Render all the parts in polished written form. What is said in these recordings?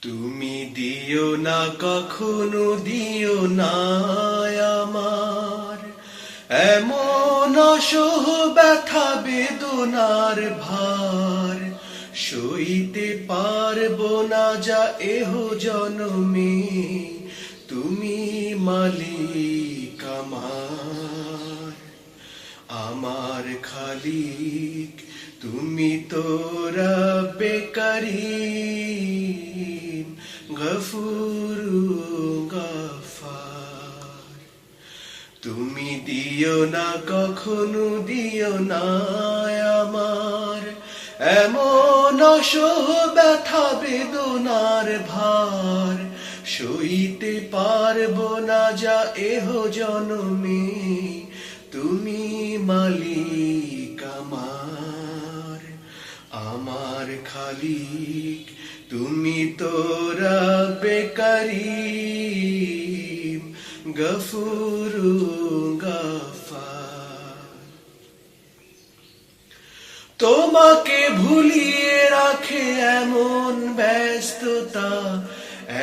তুমি দিও না কখনো দিও না আমার এমন অসহ ব্যথা বেদনার ভার সইতে পারবো না যা এহ জনমে তুমি মালিক আমার খালিক তুমি তো রব্বে করিম গফুরু গফার তুমি দিও না কখনো দিও না আমার এমন অসহ ব্যথা বেদনার ভার সইতে পারবো না যা এহ জনমে তুমি মালিক আমার খালিক তুমি তো রব্বে করিম গফুরু গফার তোমাকে ভুলিয়ে রাখে এমন ব্যস্ততা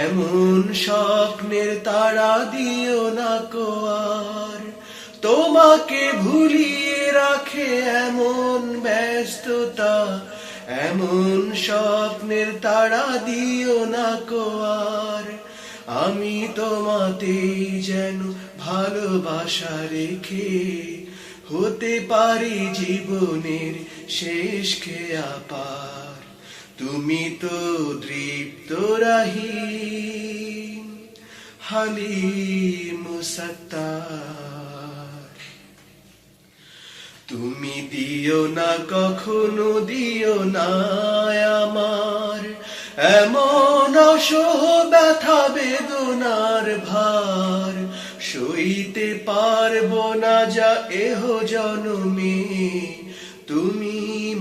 এমন স্বপ্নের তারা দিও না কো আর তোমাকে ভুলিয়ে রাখে এমন ব্যস্ততা এমন স্বপ্নের তারা দিও না কো আর আমি তোমাতেই যেন ভালোবাসা রেখে হতে পারি জীবনের শেষ খেয়া পার তুমি তো তৃপ্ত রহিম হালিম সত্তার তুমি দিও না কখনো দিও না আমার এমন অসহ ব্যথা বেদনার ভার সইতে পারবো না যা এহ জনমে তুমি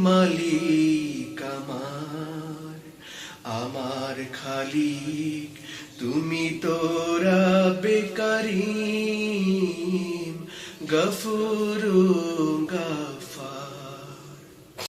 মালিক আমার খালিক তুমি তো রব্বে করিম গফুরু গফার